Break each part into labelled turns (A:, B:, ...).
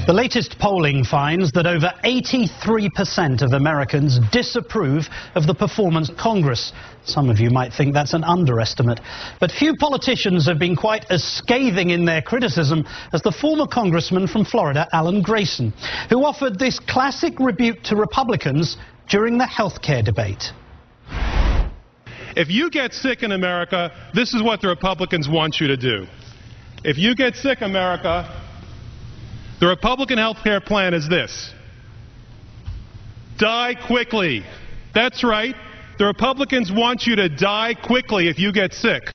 A: The latest polling finds that over 83% of Americans disapprove of the performance of Congress. Some of you might think that's an underestimate. But few politicians have been quite as scathing in their criticism as the former congressman from Florida, Alan Grayson, who offered this classic rebuke to Republicans during the health care debate.
B: If you get sick in America, this is what the Republicans want you to do. If you get sick, America, the Republican health care plan is this: die quickly. That's right. The Republicans want you to die quickly if you get sick.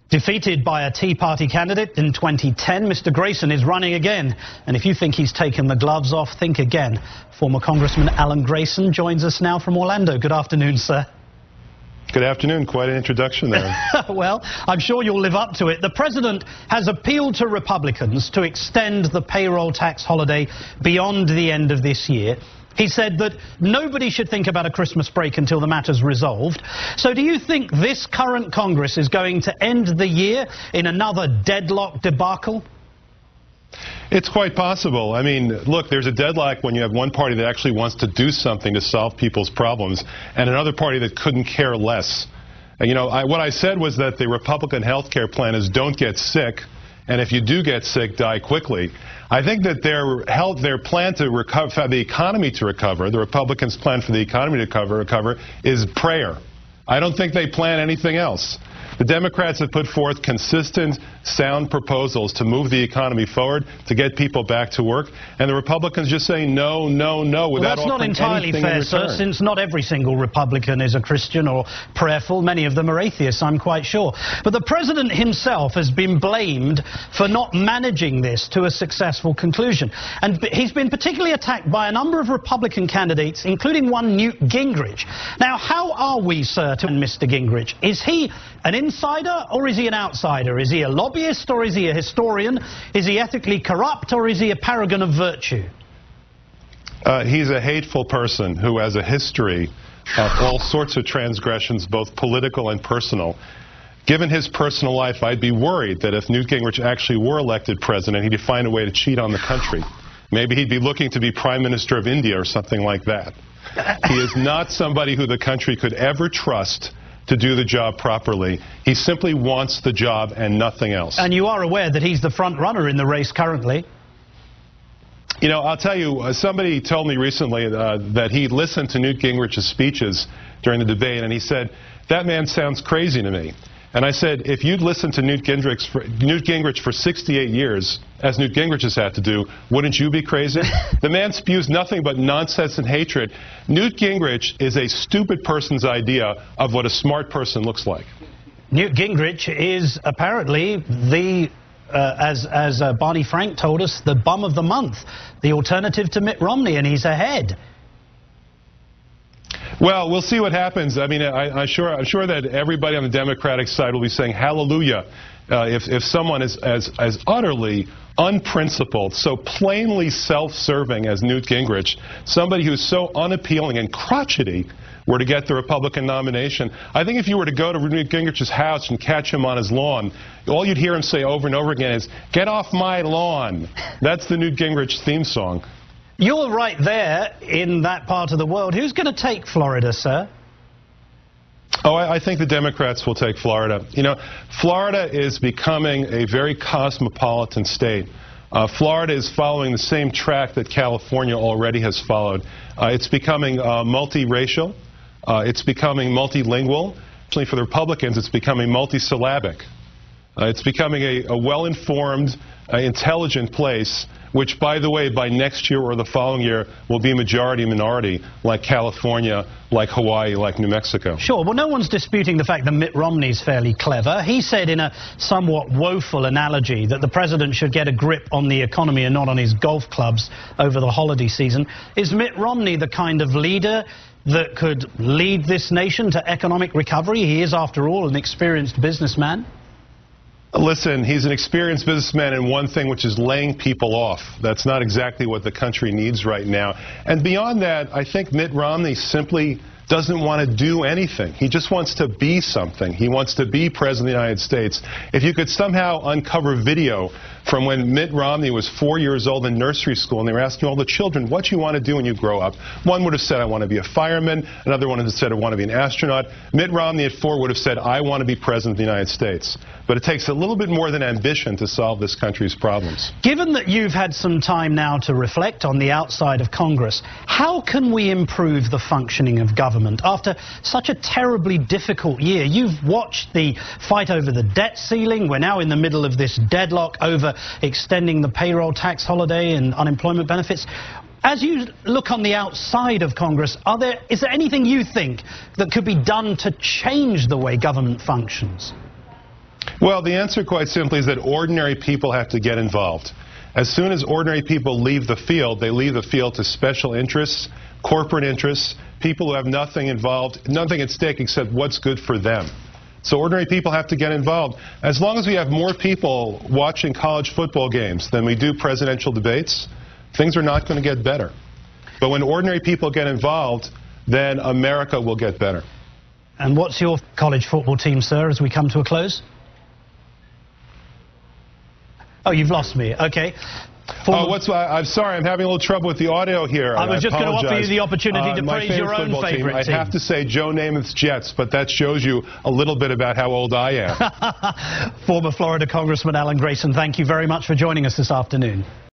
A: Defeated by a Tea Party candidate in 2010, Mr. Grayson is running again. And if you think he's taken the gloves off, think again. Former Congressman Alan Grayson joins us now from Orlando. Good afternoon, sir.
B: Good afternoon. Quite an introduction there.
A: Well, I'm sure you'll live up to it. The president has appealed to Republicans to extend the payroll tax holiday beyond the end of this year. He said that nobody should think about a Christmas break until the matter's resolved. So do you think this current Congress is going to end the year in another deadlock debacle?
B: It's quite possible. I mean, look, there's a deadlock when you have one party that actually wants to do something to solve people's problems and another party that couldn't care less. And, you know, what I said was that the Republican health care plan is don't get sick, and if you do get sick, die quickly. I think that their plan to recover, for the economy to recover, the Republicans' plan for the economy to recover is prayer. I don't think they plan anything else. The Democrats have put forth consistent, sound proposals to move the economy forward, to get people back to work, and the Republicans just say no, no, no without offering anything in return. Well, that's not entirely fair, sir, since not every single Republican is a Christian or prayerful. Many of them are atheists, I'm quite sure. But the president himself has been blamed for not managing this to a successful conclusion. And he's been particularly attacked by a number of Republican candidates, including one Newt Gingrich. Now, how are we, sir, to Mr. Gingrich? Is he an insider or is he an outsider? Is he a lobbyist or is he a historian? Is he ethically corrupt or is he a paragon of virtue? He's a hateful person who has a history of all sorts of transgressions, both political and personal. Given his personal life, I'd be worried that if Newt Gingrich actually were elected president, he'd find a way to cheat on the country. Maybe he'd be looking to be Prime Minister of India or something like that. He is not somebody who the country could ever trust to do the job properly. He simply wants the job and nothing else.
A: And you are aware that he's the front runner in the race currently?
B: You know, I'll tell you, somebody told me recently that he listened to Newt Gingrich's speeches during the debate, and he said, that man sounds crazy to me. And I said, if you'd listened to Newt Gingrich for 68 years, as Newt Gingrich has had to do, wouldn't you be crazy? The man spews nothing but nonsense and hatred. Newt Gingrich is a stupid person's idea of what a smart person looks like.
A: Newt Gingrich is apparently the, as Barney Frank told us, the bum of the month, the alternative to Mitt Romney, and he's ahead.
B: Well, we'll see what happens. I mean, I'm sure that everybody on the Democratic side will be saying hallelujah if someone is as utterly unprincipled, so plainly self-serving as Newt Gingrich, somebody who's so unappealing and crotchety, were to get the Republican nomination. I think if you were to go to Newt Gingrich's house and catch him on his lawn, all you'd hear him say over and over again is, "Get off my lawn." That's the Newt Gingrich theme song.
A: You're right there in that part of the world. Who's going to take Florida, sir?
B: Oh, I think the Democrats will take Florida. You know, Florida is becoming a very cosmopolitan state. Florida is following the same track that California already has followed. It's becoming multiracial. It's becoming multilingual. Actually, for the Republicans, it's becoming multisyllabic. It's becoming a well-informed, intelligent place, which, by the way, by next year or the following year will be majority-minority, like California, like Hawaii, like New Mexico.
A: Sure. Well, no one's disputing the fact that Mitt Romney's fairly clever. He said in a somewhat woeful analogy that the president should get a grip on the economy and not on his golf clubs over the holiday season. Is Mitt Romney the kind of leader that could lead this nation to economic recovery? He is, after all, an experienced businessman.
B: Listen, he's an experienced businessman in one thing, which is laying people off. That's not exactly what the country needs right now. And beyond that, I think Mitt Romney simply doesn't want to do anything. He just wants to be something. He wants to be President of the United States. If you could somehow uncover video from when Mitt Romney was 4 years old in nursery school and they were asking all the children, what do you want to do when you grow up? One would have said, I want to be a fireman. Another one would have said, I want to be an astronaut. Mitt Romney at 4 would have said, I want to be President of the United States. But it takes a little bit more than ambition to solve this country's problems.
A: Given that you've had some time now to reflect on the outside of Congress, how can we improve the functioning of government? After such a terribly difficult year, you've watched the fight over the debt ceiling. We're now in the middle of this deadlock over extending the payroll tax holiday and unemployment benefits. As you look on the outside of Congress, is there anything you think that could be done to change the way government functions?
B: Well, the answer quite simply is that ordinary people have to get involved. As soon as ordinary people leave the field, they leave the field to special interests, corporate interests, people who have nothing involved, nothing at stake except what's good for them. So ordinary people have to get involved. As long as we have more people watching college football games than we do presidential debates, things are not going to get better. But when ordinary people get involved, then America will get better.
A: And what's your college football team, sir, as we come to a close? Oh, you've lost me. Okay.
B: I'm sorry, I'm having a little trouble with the audio here.
A: I was just going to offer you the opportunity to praise your own favorite
B: team. I'd have to say Joe Namath's Jets, but that shows you a little bit about how old I am.
A: Former Florida Congressman Alan Grayson, thank you very much for joining us this afternoon.